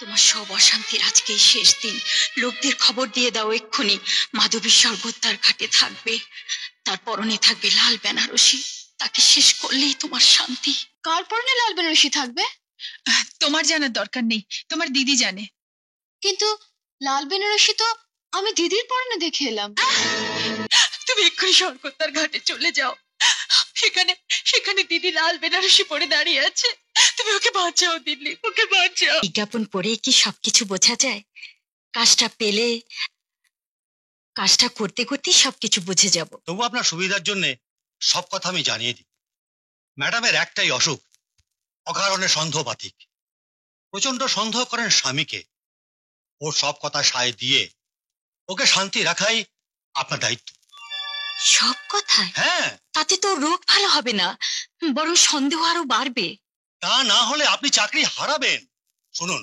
তোমার সব অশান্তির আজকেই শেষ দিন। লোকদের খবর দিয়ে দাও এক্ষুনি, মাধবী স্বর্গদ্বার ঘাটে থাকবে, তার পরনে থাকবে লাল বেনারসি। তাকে শেষ করলেই তোমার শান্তি। কার পরনে লাল বেনারসি থাকবে? তোমার জানার দরকার নেই, তোমার দিদি জানে। কিন্তু লাল বেনারসি তো আমি দিদির পরনে দেখে এলাম। তুমি এক্ষুনি স্বর্গদ্বার ঘাটে চলে যাও, সেখানে সেখানে দিদি লাল বেনারসি পরে দাঁড়িয়ে আছে। তুমি ওকে বাঁচাও দিল্লি, ওকে বাঁচাও। বিজ্ঞাপন পড়ে কি সবকিছু বোঝা যায়? কাজটা পেলে, কাজটা করতে করতে সবকিছু বুঝে যাব। তবু আপনার সুবিধার জন্য সব কথা আমি জানিয়ে দিই। ম্যাডামের একটাই অসুখ, অকারণে সন্দেহবাতিক। প্রচন্ড সন্দেহ করেন স্বামীকে। ওর সব কথা সায় দিয়ে ওকে শান্তি রাখাই আপনার দায়িত্ব। সব কথায়? হ্যাঁ। তাতে তো রোগ ভালো হবে না, বরং সন্দেহ আরো বাড়বে। তা না হলে আপনি চাকরি হারাবেন। শুনুন,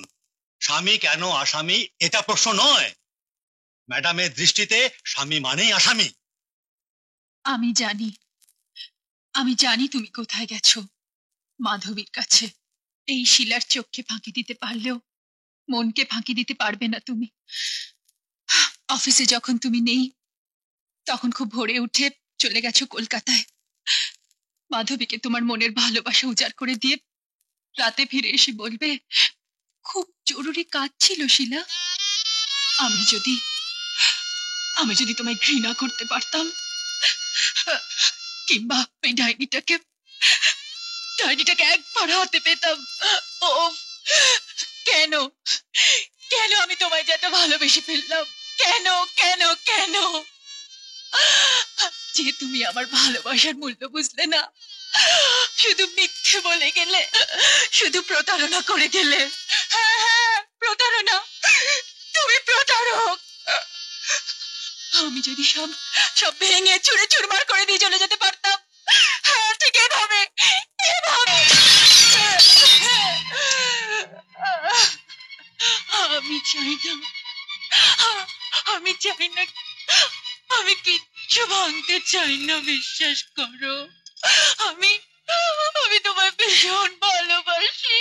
স্বামী কেন আসামি এটা প্রশ্ন নয়। ম্যাডামের দৃষ্টিতে স্বামী মানেই আসামি। আমি জানি তুমি কোথায় গেছো, মাধবীর কাছে। এই শিলার চোখকে ফাঁকি দিতে পারলেও মনকে ফাঁকি দিতে পারবে না তুমি। অফিসে যখন তুমি নেই তখন খুব ভোরে উঠে চলে গেছো কলকাতায়, মাধবীকে তোমার মনের ভালোবাসা উজাড় করে দিয়ে রাতে ফিরে এসে বলবে খুব জরুরি কাজ ছিল শিলা। আমি যদি তোমায় ঘৃণা করতে পারতাম, কিংবা ওই ডাইনিটাকে একবার হাতে পেতাম। ও কেন কেন আমি তোমায় যেতে ভালোবেসে ফেললাম? কেন কেন কেন? যে তুমি আমার ভালোবাসার মূল্য বুঝলে না, শুধু মিথ্যে বলে গেলে, শুধু প্রতারণা করে গেলে। হ্যাঁ, প্রতারণা। তুমি প্রতারক। আমি যদি সব ভেঙে চুরে চুরমার করে দিয়ে চলে যেতে পারতাম, হ্যাঁ ঠিক এভাবে। আমি চাই না, আমি কিচ্ছু ভাঙতে চাই না, বিশ্বাস করো। আমি তোমায় ভীষণ ভালোবাসি,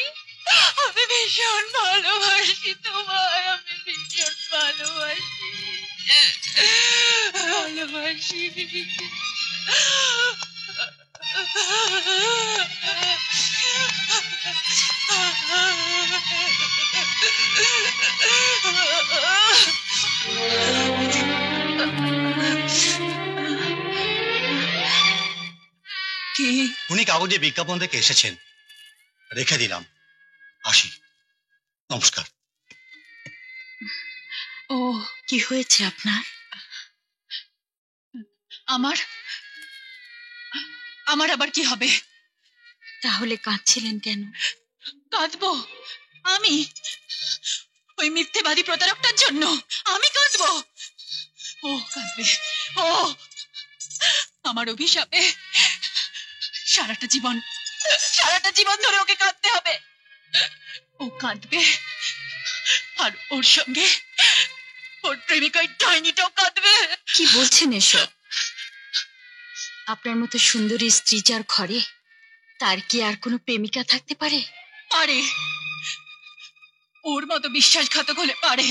আমি ভীষণ ভালোবাসি তোমায়, আমি ভীষণ ভালোবাসি। উনি কাগজে বিজ্ঞাপন থেকে এসেছেন, রেখে দিলাম। আসি, নমস্কার। ও, কি হয়েছে আপনার? আমার আবার কি হবে? তাহলে কাঁদছিলেন কেন? কাঁদবো আমি? ওই মিথ্যেবাদী প্রতারকটার জন্য আমি কাঁদবো? ও কাঁদবে, ও আমার অভিশাপে সারাটা জীবন ধরে ওকে কাঁদতে হবে। ও কাঁদবে, আর ওর সঙ্গে ওর প্রেমিকার ডাইনিটাও কাঁদবে। কি বলছেন এসব? আপনার মতো সুন্দরী স্ত্রী যার ঘরে, তার কি আর কোনো প্রেমিকা থাকতে পারে? পারে, ওর মতো বিশ্বাসঘাতক হলে পারে।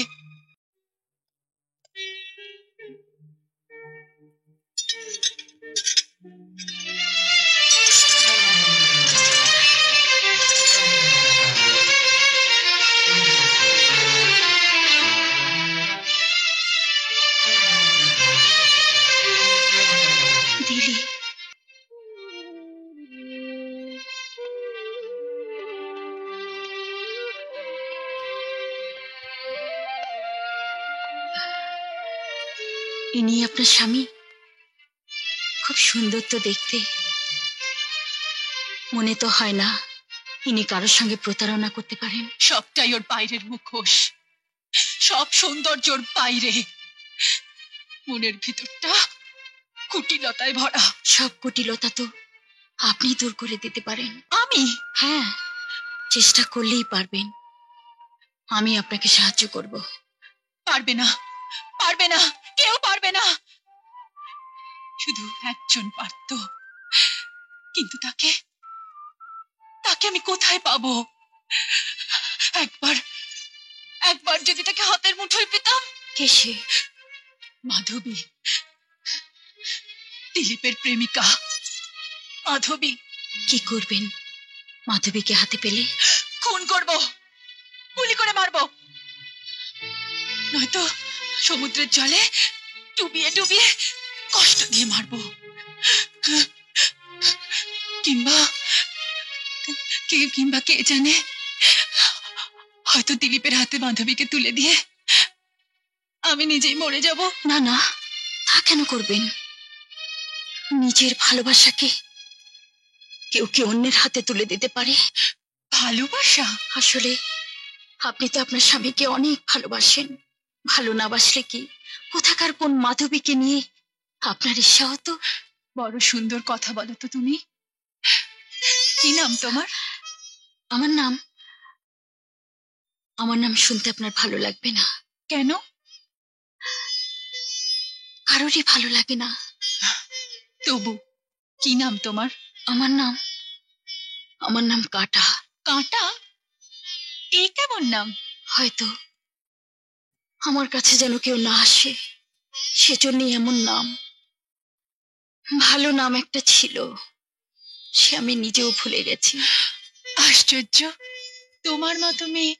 দিলি, ইনি আপনার স্বামী? খুব সুন্দর তো দেখতে। মনে তো হয় না ইনি কারোর সঙ্গে প্রতারণা করতে পারেন। সবটাই ওর বাইরের মুখোশ, সব সৌন্দর্যর বাইরে, মনের ভিতরটা কুটিলতায় ভরা। সব কুটিলতা তো আপনি দূর করে দিতে পারেন। আমি? হ্যাঁ, চেষ্টা করলেই পারবেন। আমি আপনাকে সাহায্য করব। পারবে না, পারবে না, কেউ পারবে না। শুধু একজন পারত, কিন্তু তাকে আমি কোথায় পাবো? একবার যদি তাকে হাতের মুঠোয় পেতাম। কে সে? মাধবী, দিলীপের প্রেমিকা মাধবী। কি করবেন মাধবীকে হাতে পেলে? খুন করব, গুলি করে মারবো, নয়তো সমুদ্রের জলে ডুবিয়ে ডুবিয়ে কষ্ট দিয়ে মারবো, কিংবা কিংবা কে জানে, হয়তো দিলীপের হাতে মাধবীকে তুলে দিয়ে আমি নিজেই মরে যাব। না না, তা কেন করবেন? নিজের ভালোবাসাকে কেউ কি অন্যের হাতে তুলে দিতে পারে? ভালোবাসা? আসলে আপনি তো আপনার স্বামীকে অনেক ভালোবাসেন। ভালো না বাসলে কি কোথাকার কোন মাধবীকে নিয়ে আপনার ঈর্ষা হতো? বড় সুন্দর কথা বলো তো তুমি। কি নাম তোমার? আমার নাম আমার নাম শুনতে আপনার ভালো লাগবে না। কেন? কারোরই ভালো লাগে না। তবু কি নাম তোমার? আমার নাম কাঁটা। কাঁটা? এ কেমন নাম? হয়তো আমার কাছে যেন কেউ না আসে, সেজন্যই এমন নাম। ভালো নাম একটা ছিল, সে আমি নিজেও ভুলে গেছি। আশ্চর্য, তোমার মতো মেয়ে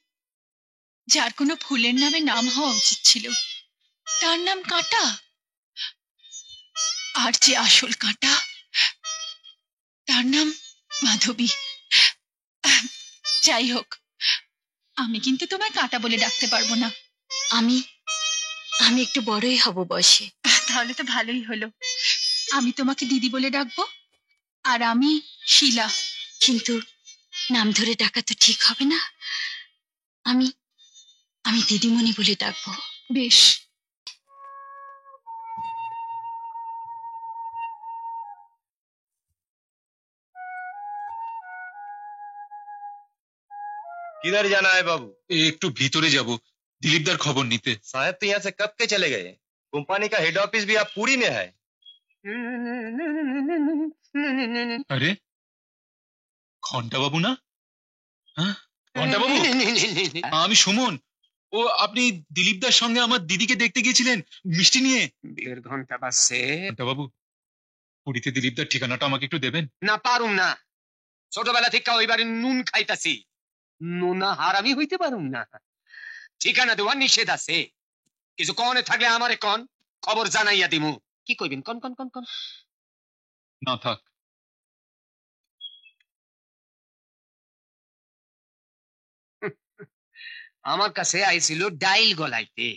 যার কোনো ফুলের নামে নাম হওয়া উচিত ছিল, তার নাম কাঁটা। আর যে আসল কাঁটা, তার নাম মাধবী। যাই হোক, আমি কিন্তু তোমায় কাঁটা বলে ডাকতে পারবো না। আমি আমি একটু বড়ই হব বয়সে। তাহলে তো ভালোই হলো, আমি তোমাকে দিদি বলে ডাকবো, আর আমি শিলা। কিন্তু নাম ধরে ডাকা তো ঠিক হবে না। আমি আমি দিদিমণি বলে ডাকবো। বেশ। किधर जाना है बाबू? একটু ভিতরে যাব, দিলীপদার খবর নিতে। साहब तो यहाँ से कब के चले गए? कंपनी का हेड ऑफिस भी आप पूरी में है। আরে ঘন্টা বাবু না? হ্যাঁ, ঘন্টা বাবু, আমি সুমন। ও আপনি দিলীপদার সঙ্গে আমার দিদিকে দেখতে গিয়েছিলেন মিষ্টি নিয়ে। 1.5 ঘন্টা বাসছে। ঘন্টা বাবু, পুরীতে দিলীপদার ঠিকানাটা আমাকে একটু দেবেন? না পারুম না, ছোটবেলা থেকে ওই বাড়ি নুন খাইতাছি, নুনা হারামি হইতে পারুম না। ঠিকানা দেওয়া নিষেধ আছে, কিছু কনে থাকলে আমারে কন, খবর জানাইয়া দিমু। কি কইবেন কন কন কন কন। না থাক। আমার কাছে আইছিল ডাইল গলাইতে,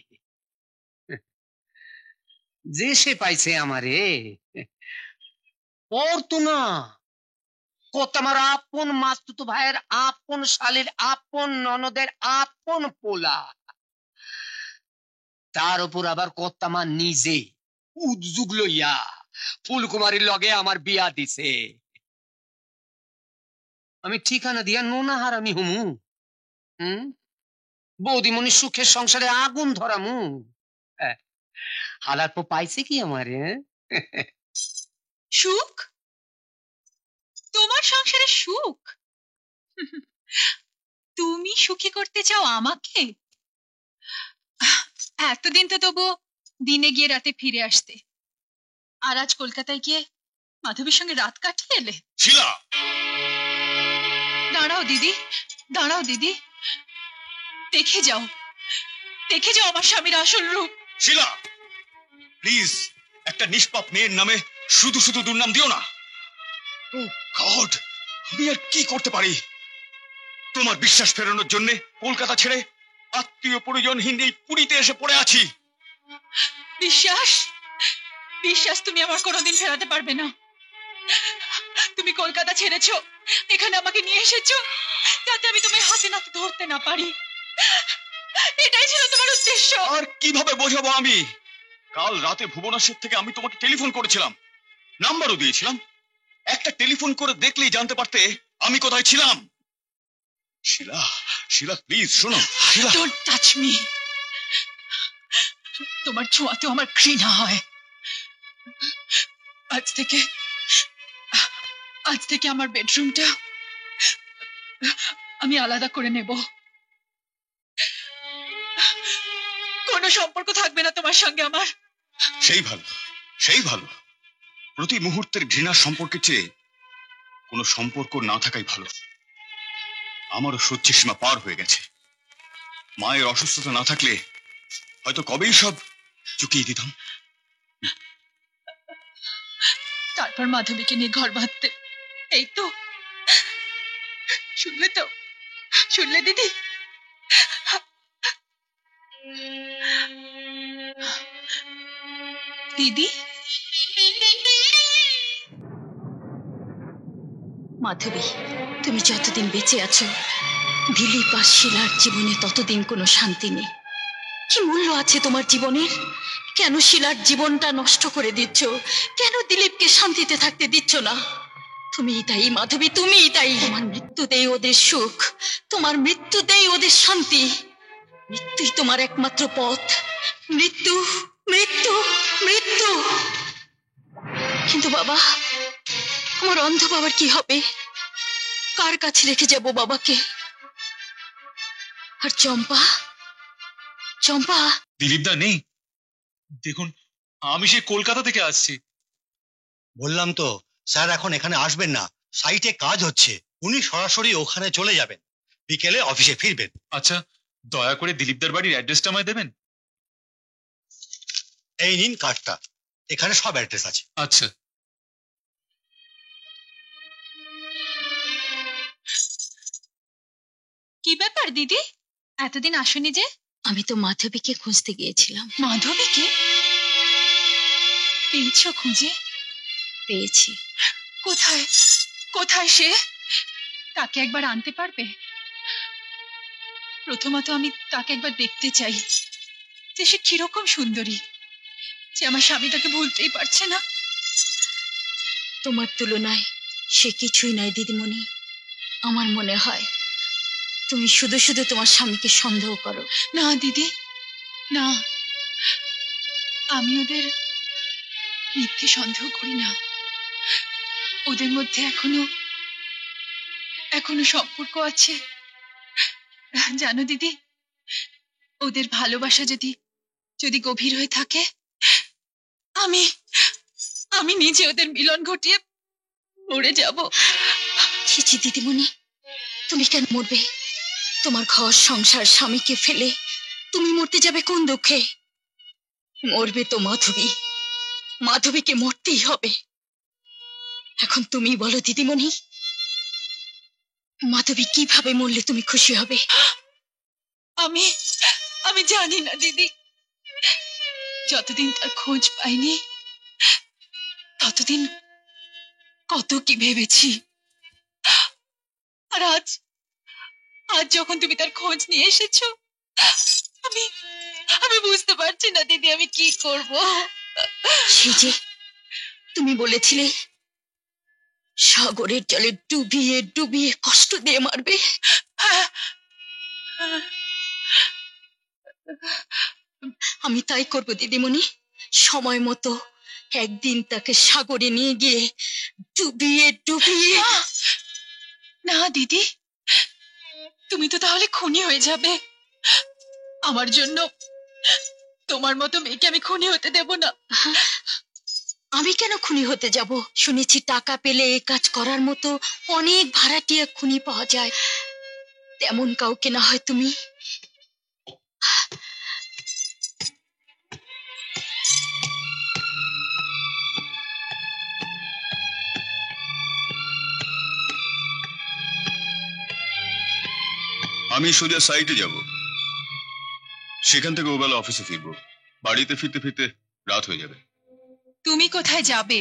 যে সে পাইছে আমারে পড়তো না। কত আমার আপন মাস্তুতো ভাইয়ের আপন শালের আপন ননদের আপন পোলা, তার উপর আবার কত আমার নিজে উদ্যোগ লইয়া ফুলকুমারীর লগে আমার বিয়া দিছে। আমি ঠিকানা দিয়া নোনা হারামি হুমু? বৌদিমণি সুখের সংসারে আগুন ধরামু? হালার পো পাইছে কি আমারে? সুখ? তোমার সংসারে সুখ? তুমি সুখী করতে চাও আমাকে? এতদিন তো তবু দিনে গিয়ে রাতে ফিরে আসতে, আর আজ কলকাতায় গিয়ে মাধবীর সঙ্গে রাত কাটিয়ে এলে। শিলা, দাঁড়াও দিদি, দাঁড়াও দিদি, দেখে যাও, দেখে যাও আমার স্বামীর আসল রূপ। শিলা প্লিজ, একটা নিষ্পাপ মেয়ের নামে শুধু শুধু দুর্নাম দিও না। ও গড, আমি আর কি করতে পারি? তোমার বিশ্বাস ফেরানোর জন্য কলকাতা ছেড়ে আত্মীয় পরিজনহীন এই পুরীতে এসে পড়ে আছি। বিশ্বাস? বিশ্বাস তুমি আমার কোনোদিন ফেরাতে পারবে না। তুমি কলকাতা ছেড়েছো, এখানে আমাকে নিয়ে এসেছো যাতে আমি তোমায় হাতে নাতে ধরতে না পারি। এটাই ছিল তোমার উদ্দেশ্য। আর কিভাবে বোঝাবো আমি? কাল রাতে ভুবনেশ্বর থেকে আমি তোমাকে টেলিফোন করেছিলাম, নাম্বারও দিয়েছিলাম। একটা টেলিফোন করে দেখলেই জানতে পারতে আমি কোথায় ছিলাম। শিলা, শিলা প্লিজ শোনো। শিলা, ডোন্ট টাচ মি। তোমার ছোঁয়াতেও আমার ঘৃণা হয়। আজ থেকে আমার বেডরুমটা আমি আলাদা করে নেব। কোনো সম্পর্ক থাকবে না তোমার সঙ্গে আমার। সেই ভালো, সেই ভালো। প্রতি মুহূর্তের ঘৃণার সম্পর্কের চেয়ে কোনো সম্পর্ক না থাকাই ভালো। আমারও সহ্যের সীমা পার হয়ে গেছে। মায়ের অসুস্থতা না থাকলে হয়তো কবেই সব চুকিয়ে দিতাম। তারপর মাধবীকে নিয়ে ঘর বাঁধতে। এই তো শুনলে তো, শুনলে দিদি? দিদি, মাধবী, তুমি যতদিন বেঁচে আছো দিলীপ আর শিলার জীবনে ততদিন কোনো শান্তি নেই। কি মূল্য আছে তোমার জীবনের? কেন শিলার জীবনটা নষ্ট করে দিচ্ছ? কেন দিলীপকে শান্তিতে থাকতে দিচ্ছ না? তুমিই তাই মাধবী, তুমিই তাই। তোমার মৃত্যুতেই ওদের সুখ, তোমার মৃত্যুতেই ওদের শান্তি। মৃত্যুই তোমার একমাত্র পথ। মৃত্যু, মৃত্যু, মৃত্যু। কিন্তু বাবা, আমার অন্ধ বাবার কি হবে? কার কাছে রেখে যাব বাবাকে? আর চম্পা, চম্পা। দিলীপদা নেই? দেখুন, আমি সে কলকাতা থেকে আসছি। বললাম তো স্যার এখন এখানে আসবেন না, সাইটে কাজ হচ্ছে। উনি সরাসরি ওখানে চলে যাবেন, বিকেলে অফিসে ফিরবেন। আচ্ছা, দয়া করে দিলীপদার বাড়ির অ্যাড্রেসটা আমায় দেবেন? এই নিন কার্ডটা, এখানে সব অ্যাড্রেস আছে। আচ্ছা। কি ব্যাপার দিদি, এতদিন আসনি যে? আমি তো মাধবীকে খুঁজতে গিয়েছিলাম। মাধবীকে পেয়েছো খুঁজে? পেয়েছি। কোথায়, কোথায় সে? তাকে একবার আনতে পারবে? প্রথমত আমি তাকে একবার দেখতে চাই, যে সে কিরকম সুন্দরী, যে আমার স্বামী তাকে ভুলতেই পারছে না। তোমার তুলনায় সে কিছুই নয় দিদিমণি। আমার মনে হয় তুমি শুধু শুধু তোমার স্বামীকে সন্দেহ করো। না দিদি, না, আমি ওদের মিথ্যে সন্দেহ করি না। ওদের মধ্যে এখনো সম্পর্ক আছে। জানো দিদি, ওদের ভালোবাসা যদি গভীর হয়ে থাকে, আমি আমি নিজে ওদের মিলন ঘটিয়ে মরে যাব। ছি ছি দিদিমণি, তুমি কেন মরবে? তোমার ঘর সংসার স্বামীকে ফেলে তুমি মরতে যাবে কোন দুঃখে? মরবে তো মাধবী, মাধবীকে মরতেই হবে। এখন তুমি বলো দিদিমণি, মাধবী কিভাবে মরলে তুমি খুশি হবে? আমি জানি না দিদি। যতদিন তার খোঁজ পাইনি ততদিন কত কি ভেবেছি। আর আজ যখন তুমি তার খোঁজ নিয়ে এসেছো, আমি বুঝতে পারছি না দিদি আমি কি করব। সে যে তুমি বলেছিলে সাগরের জলে ডুবিয়ে ডুবিয়ে কষ্ট দিয়ে মারবে। আমি তাই করব দিদিমণি। সময় মতো একদিন তাকে সাগরে নিয়ে গিয়ে ডুবিয়ে ডুবিয়ে। না দিদি, তুমি তো তাহলে খুনি হয়ে যাবে। আমার জন্য তোমার মতো মেয়েকে আমি খুনি হতে দেব না। আমি কেন খুনি হতে যাব? শুনেছি টাকা পেলে এই কাজ করার মতো অনেক ভাড়াটিয়া খুনি পাওয়া যায়। তেমন কাউকে না হয় তুমি। আমি সোজা সাইটে যাব, সেখান থেকে ওবেলা অফিসে ফিরবো। বাড়িতে ফিরতে ফিরতে রাত হয়ে যাবে। তুমি কোথায় যাবে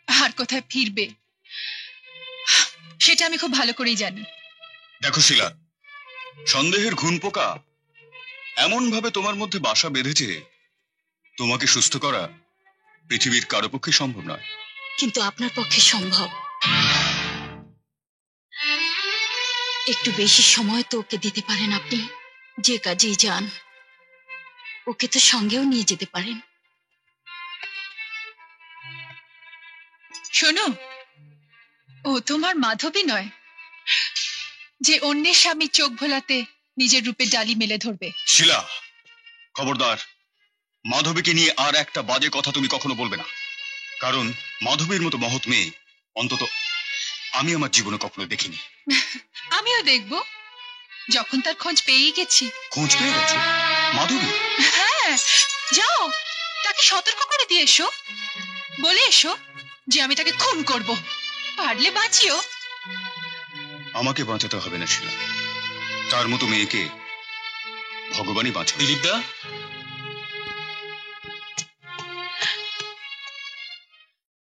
আর কোথায় ফিরবে সেটা আমি খুব ভালো করেই জানি। দেখো শিলা, সন্দেহের ঘুণ পোকা এমন ভাবে তোমার মধ্যে বাসা বেঁধেছে, তোমাকে সুস্থ করা পৃথিবীর কারো পক্ষে সম্ভব নয়। কিন্তু আপনার পক্ষে সম্ভব। একটু বেশি সময় তো ওকে দিতে পারেন আপনি। যে কাজেই যান ওকে তো সঙ্গেও নিয়ে যেতে পারেন। শোনো, ও তোমার মাধবী নয় যে অন্যের স্বামী চোখ ভোলাতে নিজের রূপে ডালি মেলে ধরবে। শিলা, খবরদার, মাধবীকে নিয়ে আর একটা বাজে কথা তুমি কখনো বলবে না। কারণ মাধবীর মতো মহৎ মেয়ে অন্তত আমি আমার জীবনে কখনো দেখিনি। আমিও দেখব, যখন তার খোঁজ পেয়েই গেছি। খোঁজ পেয়ে গেছো মাধবী? হ্যাঁ, যাও তাকে সতর্ক করে দিয়ে এসো, বলে এসো যে আমি তাকে খুন করব, পারলে বাঁচিও। আমাকে বাঁচাতে হবে না শিলা, তার মতো মেয়েকে ভগবানই বাঁচাবে। দিলীপ দা,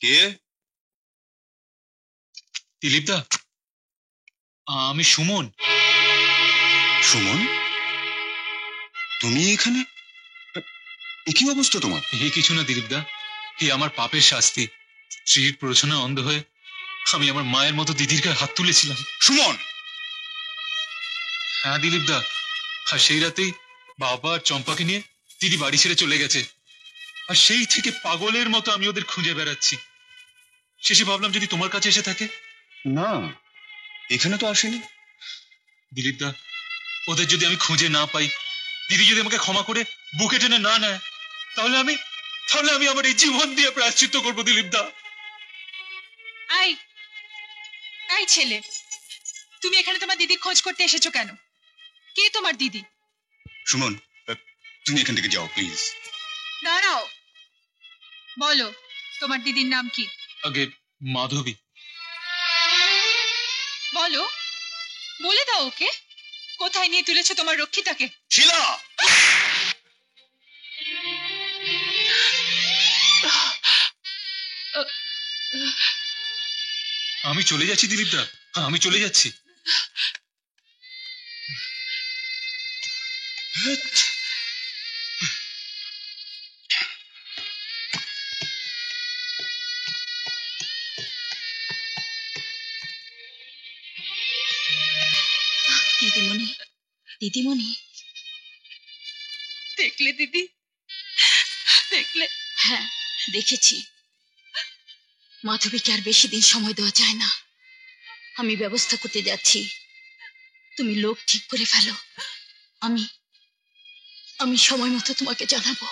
কে? দিলীপ দা, আমি সুমন। সুমন, তুমি এখানে? কি অবস্থা তোমার? এ কিছু না দিলীপ দা, এ আমার পাপের শাস্তি। স্ত্রীর প্ররোচনায় অন্ধ হয়ে আমি আমার মায়ের মতো দিদির গায়ে হাত তুলেছিলাম। সুমন! হ্যাঁ দিলীপ দা, আর সেই রাতেই বাবা আর চম্পাকে নিয়ে দিদি বাড়ি ছেড়ে চলে গেছে। আর সেই থেকে পাগলের মতো আমি ওদের খুঁজে বেড়াচ্ছি। শেষে ভাবলাম যদি তোমার কাছে এসে থাকে। না, এখানে তো আসেনি। দিলীপ দা, ওদের যদি আমি খুঁজে না পাই, দিদি যদি আমাকে ক্ষমা করে বুকে টেনে না নেয়, তাহলে আমি আমার এই জীবন দিয়ে প্রায়শ্চিত্ত করবো দিলীপ দা। আই আই ছেলে, তুমি এখানে তোমার দিদির খোঁজ করতে এসেছো কেন? কে তোমার দিদি? সুমন, তুমি এখান থেকে যাও প্লিজ। দাঁড়াও, বলো তোমার দিদির নাম কি? আগে মাধবী। বলো, বলে দাও ওকে, কোথায় নিয়ে তুলেছো তোমার রক্ষিতাকে? শিলা! আমি চলে যাচ্ছি দিলীপ দা, আমি চলে যাচ্ছি। দিদিমণি, দিদিমণি, দেখলে দিদি, দেখলে? হ্যাঁ দেখেছি। মাধবীকে আর বেশি দিন সময় দেওয়া যায় না। আমি ব্যবস্থা করতে যাচ্ছি, তুমি লোক ঠিক করে ফেলো। আমি আমি সময় মতো তোমাকে জানাবো।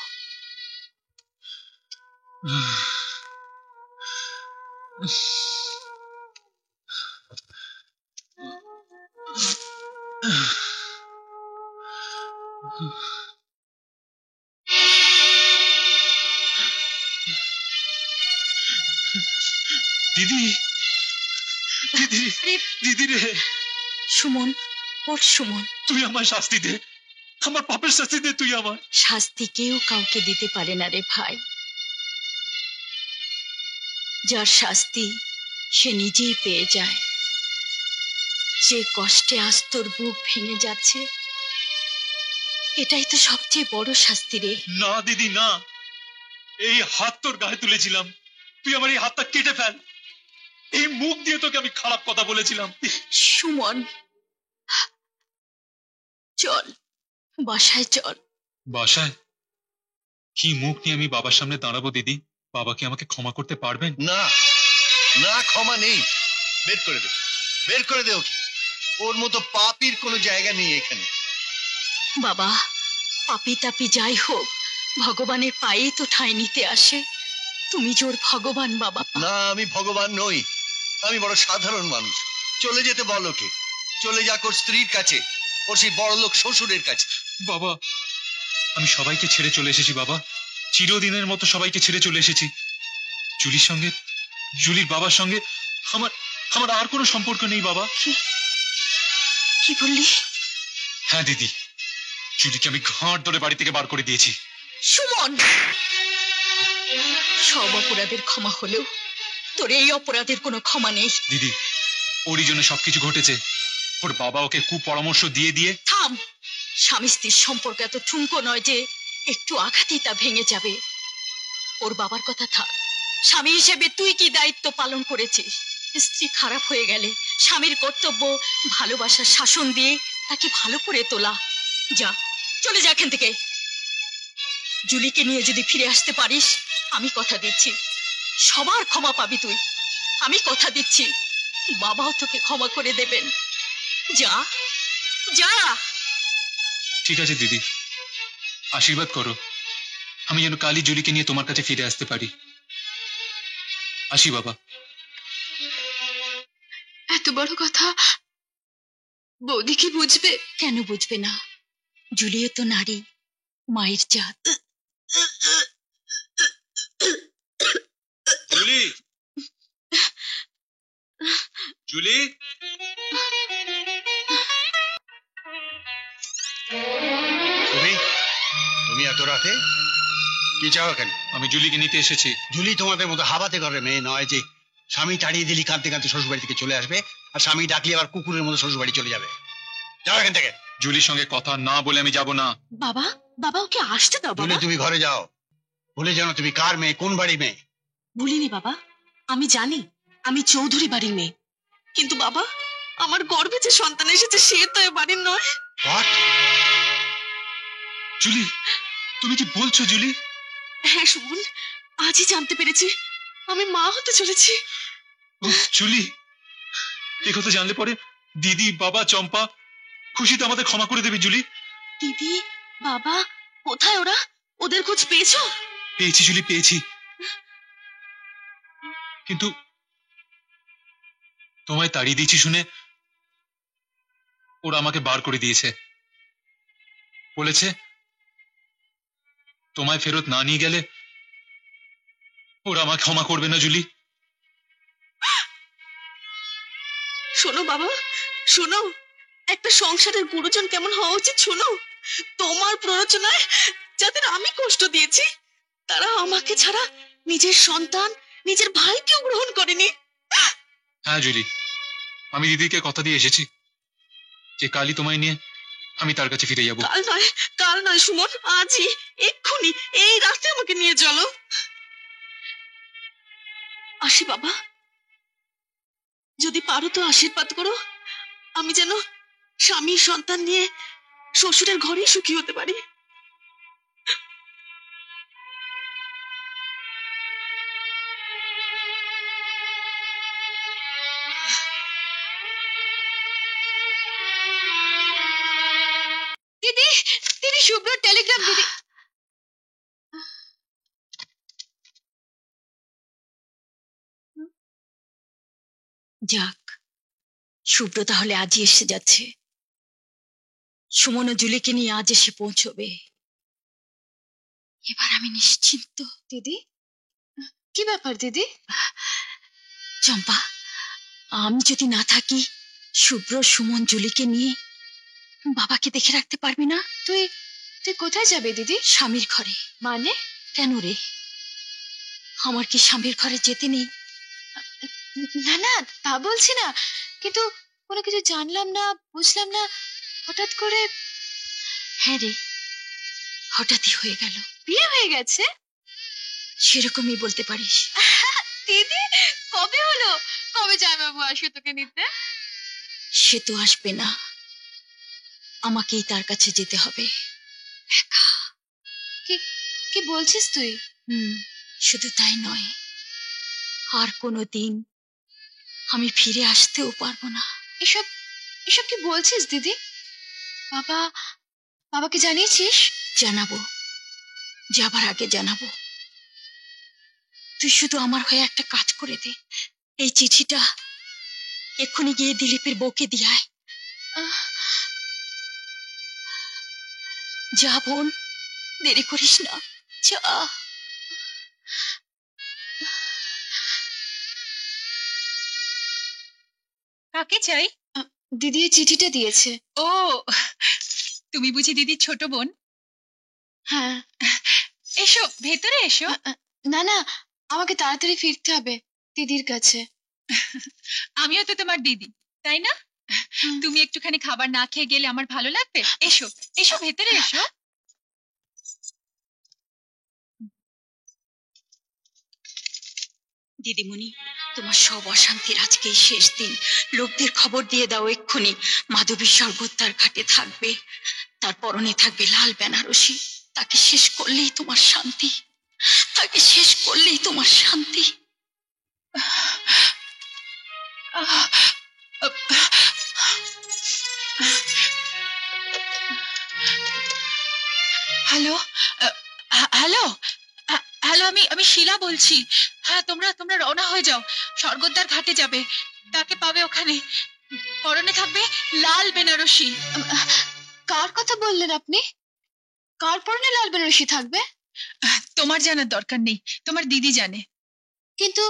দিদি, দিদি, দিদি রে, সুমন, ওর সুমন, তুই আমার শাস্তি দে, আমার পাপের শাস্তি দে তুই আমার। শাস্তি কেউ কাউকে দিতে পারে না রে ভাই। যার শাস্তি সে নিজেই পেয়ে যায়। যে কষ্টে আজ তোর বুক ভেঙে যাচ্ছে, এটাই তো সবচেয়ে বড় শাস্তি রে। না দিদি না, এই হাত তোর গায়ে তুলেছিলাম, তুই আমার এই হাতটা কেটে ফেল। এই মুখ দিয়ে তোকে আমি খারাপ কথা বলেছিলাম। সুমন, চল বাসায় চল। বাসায়? কি মুখ নিয়ে আমি বাবার সামনে দাঁড়াবো দিদি? বাবা কি আমাকে ক্ষমা করতে পারবেন? না না, ক্ষমা নেই। বের করে দে, বের করে দে ওকে। ওর মতো পাপীর কোনো জায়গা নেই এখানে। বাবা, পাপি তাপি যাই হোক, ভগবানের পায়েই তো ঠাঁই নিতে আসে। তুমি জোর ভগবান বাবা। না, আমি ভগবান নই, আমি বড় সাধারণ মানুষ। চলে যেতে বল ওকে, চলে যাক ওর স্ত্রীর কাছে, ওর সেই বড়লোক শ্বশুরের কাছে। বাবা, আমি সবাইকে ছেড়ে চলে এসেছি বাবা, চিরদিনের মতো সবাইকে ছেড়ে চলে এসেছি। জুলির সঙ্গে, জুলির বাবার সঙ্গে আমার আমার আর কোনো সম্পর্ক নেই বাবা। কি বললি? হ্যাঁ দিদি, জুলিকে আমি ঘাড় ধরে বাড়ি থেকে বার করে দিয়েছি। সুমন, সব অপরাধের ক্ষমা হলেও তোর এই অপরাধের কোনো ক্ষমা নেই। দিদি, ওরই জন্য সবকিছু ঘটেছে। ওর বাবা ওকে কুপরামর্শ দিয়ে দিয়ে। থাম, স্বামী স্ত্রীর সম্পর্ক এত ঠুনকো নয় যে একটু আঘাতেই তা ভেঙে যাবে। ওর বাবার কথা থাক, স্বামী হিসেবে তুই কি দায়িত্ব পালন করেছিস? স্ত্রী খারাপ হয়ে গেলে স্বামীর কর্তব্য ভালোবাসার শাসন দিয়ে তাকে ভালো করে তোলা। যা, চলে যা এখান থেকে। জুলিকে নিয়ে যদি ফিরে আসতে পারিস, আমি কথা দিচ্ছি সবার ক্ষমা পাবি তুই। আমি কথা দিচ্ছি বাবাও তোকে ক্ষমা করে দেবেন। যা যা। ঠিক আছে দিদি, আশীর্বাদ করো আমি যেন কালই জুলিকে নিয়ে তোমার কাছে ফিরে আসতে পারি। আসি বাবা। এত বড় কথা বৌদি কি বুঝবে? কেন বুঝবে না? জুলিও তো নারী, মায়ের জাত। জুলি, জুলি, তুমি তুমি এত রাতে কি চাও কেন? আমি জুলিকে নিতে এসেছি। জুলি তোমাদের মতো হাবাতে করে মেয়ে নয় যে স্বামী তাড়িয়ে দিলি কাঁদতে কাঁদতে শ্বশুর বাড়ি থেকে চলে আসবে, আর স্বামী ডাকলি আবার কুকুরের মতো শ্বশুর বাড়ি চলে যাবে। যাও এখান থেকে। জুলির সঙ্গে কথা না বলে আমি যাব না। বাবা, বাবা ওকে আসতে দাও জুলি বাবা। তুমি ঘরে যাও, ভুলে জানো তুমি কার মেয়ে, কোন বাড়ির মেয়ে। ভুলিনি বাবা, আমি জানি আমি চৌধুরী বাড়ির মেয়ে, কিন্তু বাবা আমার গর্ভে যে সন্তান এসেছে সে তো এ বাড়ির নয়। What? জুলি, তুমি কি বলছো জুলি? হ্যাঁ সুমন, আজই জানতে পেরেছি আমি মা হতে চলেছি। উফ, জুলি, এ কথা জানলে পরে দিদি, বাবা, চম্পা খুশিতে আমাদের ক্ষমা করে দেবে। জুলি, দিদি, বাবা কোথায় ওরা? ওদের খোঁজ পেয়েছো? পেয়েছি জুলি, পেয়েছি। কিন্তু তোমায় তাড়িয়ে দিয়েছি শুনে ওরা আমাকে বার করে দিয়েছে। বলেছে তোমায় ফেরত না নিয়ে গেলে ওরা আমাকে ক্ষমা করবে না। জুলি, শোনো বাবা, শোনো, একটা সংসারের গুরুজন কেমন হওয়া উচিত শোনো। তোমার প্ররোচনায় যাদের আমি কষ্ট দিয়েছি তারা আমাকে ছাড়া নিজের সন্তান, নিজের ভাইকেও গ্রহণ করেনি। হ্যাঁ জুলি, আমি দিদিকে কথা দিয়ে এসেছি যে কালই তোমায় নিয়ে আমি তার কাছে ফিরে যাব। কাল নয় সুমন, আজই, এক্ষুনি, এই রাতে আমাকে নিয়ে চলো। আসি বাবা, যদি পারো তো আশীর্বাদ করো আমি যেন স্বামী সন্তান নিয়ে শ্বশুরের ঘরেই সুখী হতে পারি। দিদি, দিদি শুভ্র টেলিগ্রাম। দিদি যাক, শুভ্র তাহলে আজই এসে যাচ্ছে। সুমন ও জুলিকে নিয়ে আজ এসে পৌঁছবে। এবার আমি নিশ্চিন্ত। দিদি, কি ব্যাপার দিদি? চম্পা, আমি যদি না থাকি শুভ্র সুমন জুলিকে নিয়ে বাবাকে দেখে রাখতে পারবি না। তুই তুই কোথায় যাবে দিদি? স্বামীর ঘরে। মানে? কেন রে, আমার কি স্বামীর ঘরে যেতে নেই? না না, তা বলছি না, কিন্তু কোনো কিছু জানলাম না, বুঝলাম না, হঠাৎ করে। হ্যাঁ রে, হঠাৎই হয়ে গেল। বিয়ে হয়ে গেছে? সেরকমই বলতে পারিস। দিদি, কবে হলো? কবে জামাইবাবু আসবে তোকে নিতে? সে তো আসবে না, আমাকেই তার কাছে যেতে হবে। কি কি বলছিস তুই? শুধু তাই নয়, আর কোনো দিন আমি ফিরে আসতেও পারবো না। এসব এসব কি বলছিস দিদি? বাবাকে জানিয়েছিস? জানাবো, যাবার আগে জানাবো। তুই শুধু আমার হয়ে একটা কাজ করে দে, এই চিঠিটা এক্ষুনি গিয়ে দিলীপের বউকে দিয়ে আয়। যা বোন, দেরি করিস না, যা। কাকে চাই? দিদি এই চিঠিটা দিয়েছে। ও, তুমি বুঝি দিদির ছোট বোন? হ্যাঁ। এসো, ভেতরে এসো। না না, আমাকে তাড়াতাড়ি ফিরতে হবে দিদির কাছে। আমিও তো তোমার দিদি, তাই না? তুমি একটুখানি খাবার না খেয়ে গেলে আমার ভালো লাগবে? এসো এসো, ভেতরে এসো। দিদিমণি, তোমার সব অশান্তির আজকেই শেষ দিন। লোকদের খবর দিয়ে দাও এক্ষুনি মাধবী শরবত তার ঘাটে থাকবে, তার পরনে থাকবে লাল বেনারসি। তাকে শেষ করলেই তোমার শান্তি, তাকে শেষ করলেই তোমার শান্তি। হ্যালো হ্যালো হ্যালো, আমি শিলা বলছি। হ্যাঁ, তোমরা তোমরা রওনা হয়ে যাও, স্বর্গদ্বার ঘাটে যাবে, তাকে পাবে ওখানে। পরনে থাকবে লাল বেনারসি। কার কথা বললেন আপনি? কার পরনে লাল বেনারসি থাকবে? তোমার জানার দরকার নেই, তোমার দিদি জানে। কিন্তু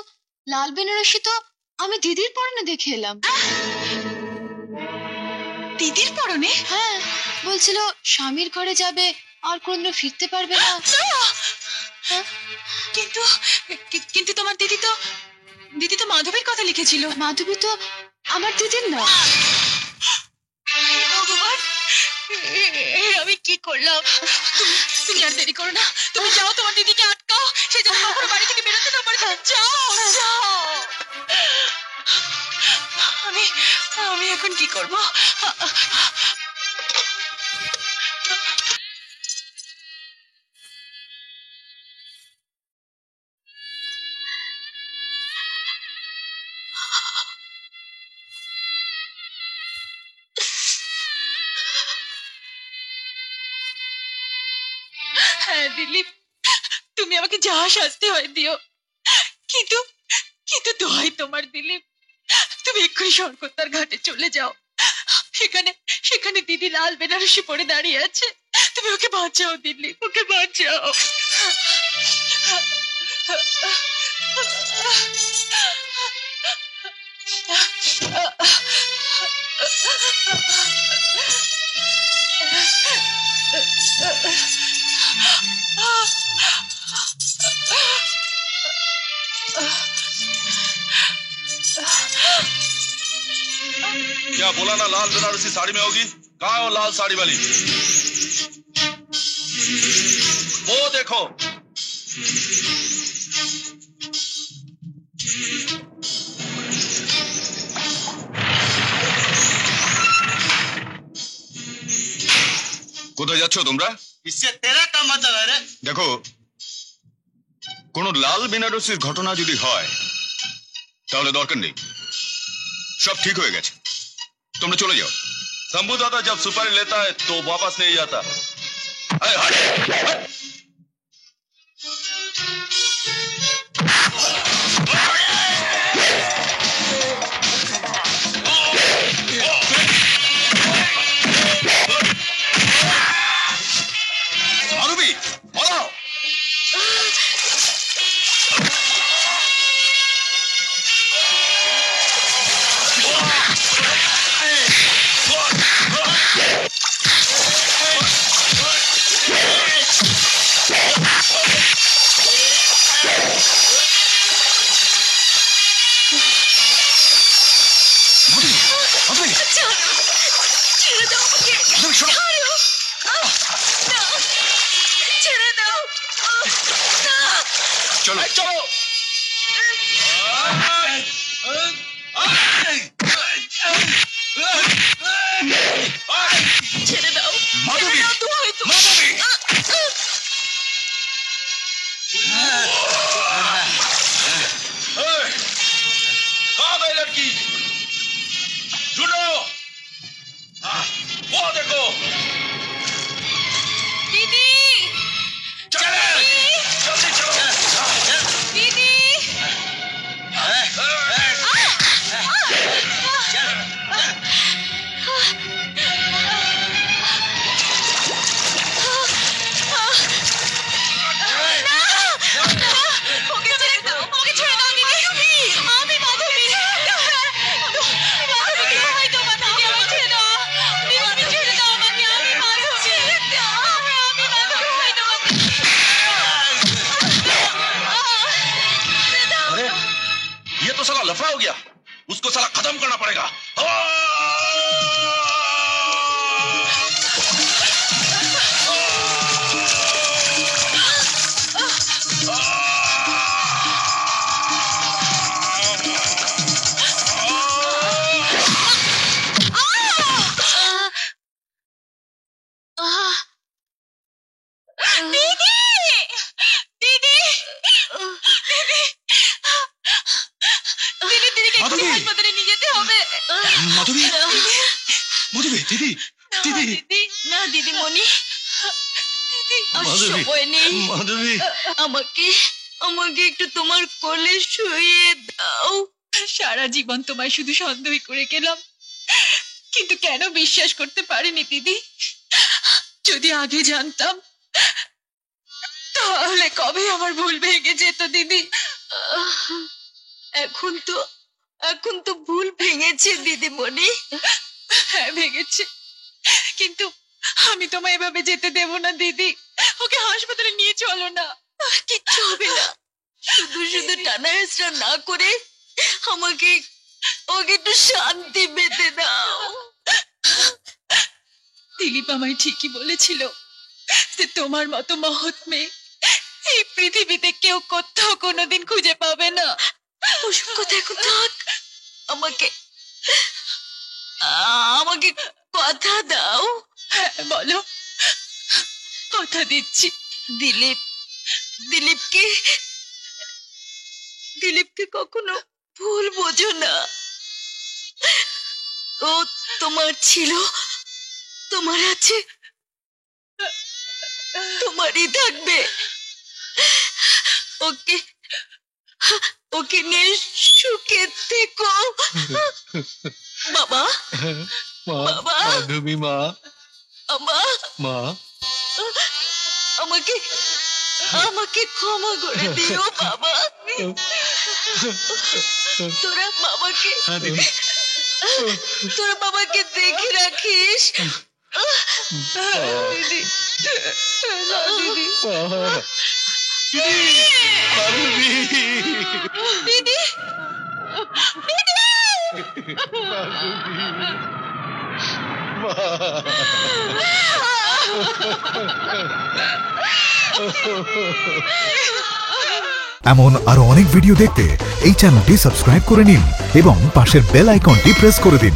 লাল বেনারসি তো আমি দিদির পরনে দেখে এলাম। দিদির পরনে? হ্যাঁ, বলছিল স্বামীর ঘরে যাবে আর কোনদিন ফিরতে পারবে না। কিন্তু কিন্তু তোমার দিদি তো মাধবীর কথা লিখেছিল। মাধবী তো আমার দিদির না। ভগবান, আমি কি করলাম? তুমি আর দেরি করো না, তুমি যাও, তোমার দিদিকে আটকাও, সে যেন কখনো বাড়ি থেকে বেরোতে না পারে। যাও যাও। আমি এখন কি করবো? হ্যাঁ দিলীপ, তুমি আমাকে যা শাস্তি হয় দিও, কিন্তু কিন্তু দোহাই তোমার দিলীপ, তুমি এক্ষুনি স্বর্গদ্বার ঘাটে চলে যাও। সেখানে সেখানে দিদি লাল বেনারসি পরে দাঁড়িয়ে আছে, তুমি ওকে বাঁচাও দিলীপ, ওকে বাঁচাও। क्या बोला ना लाल बनारसी साड़ी में होगी? कहाँ है वो लाल साड़ी वाली? वो देखो। কোথায় যাচ্ছ তোমরা? इससे तेरा क्या मतलब है रे? দেখো, কোনো লাল বেনারসির ঘটনা যদি হয় তাহলে দরকার নেই, সব ঠিক হয়ে গেছে, তোমরা চলে যাও। शंभू दादा जब सुपारी लेता है तो वापस नहीं जाता। अरे हट, हट। माधवी, पलाओ। ছেড়ে দাও আমাকে, ছেড়ে দাও। চলো চলো। ছেড়ে দাও माधवी, দোহাই তোমার। माधवी। कहाँ गई लड़की? ढूंढो। वो देखो। দিদি, चले, जल्दी चलो। দিদি। ওকে ছেড়ে দাও, ওকে ছেড়ে দাও দিদি। আমি মাধবী। মাধবীকে দোহাই তোমার দিদি, আমাকে ছেড়ে দাও। দিদি ছেড়ে দাও আমাকে, আমি মাধবী। আমি মাধবী, দোহাই তোমাকে। अरे ये तो साला लफड़ा हो गया, उसको साला खत्म करना पड़ेगा। দিদি, দিদি, দিদি, দিদিকে এক্ষুনি হাসপাতালে নিয়ে যেতে হবে। মাধবী, মাধবী, দিদি, না, দিদি। দিদি, না দিদিমণি, আর মাধবী, সময় নেই। মাধবী আমাকে আমাকে একটু তোমার কোলে শুইয়ে দাও। সারা জীবন তোমায় শুধু সন্দেহ করে গেলাম, কিন্তু কেন বিশ্বাস করতে পারিনি দিদি। যদি আগে জানতাম তাহলে কবে আমার ভুল ভেঙে যেত দিদি। এখন তো ভুল ভেঙেছে দিদিমণি। হ্যাঁ ভেঙেছে, কিন্তু আমি তোমায় এভাবে যেতে দেব না দিদি। ওকে হাসপাতালে নিয়ে চলো না। কিচ্ছু হবে না, শুধু শুধু টানা হেঁচড়া না করে আমাকে ওকে একটু শান্তি পেতে দাও। দিলীপ আমায় ঠিকই বলেছিল যে তোমার মতো মহৎ মেয়ে এই পৃথিবীতে কেউ কোথাও কোনোদিন খুঁজে পাবে না। ওসব কথা এখন থাক। আমাকে আমাকে কথা দাও। হ্যাঁ বলো, কথা দিচ্ছি। দিলীপকে কখনো ভুল বোঝো না। ও তোমার ছিল, তোমার আছে, তোমারই থাকবে। ওকে নিয়ে সুখে থেকো বাবা। বাবা, মাধবী মা, মা আমাকে ক্ষমা করে দিও বাবা। তোরা বাবাকে দেখে রাখিস। দিদি, দিদি, দিদি, এমন আরো অনেক ভিডিও দেখতে এই চ্যানেলটি সাবস্ক্রাইব করে নিন এবং পাশের বেল আইকনটি প্রেস করে দিন।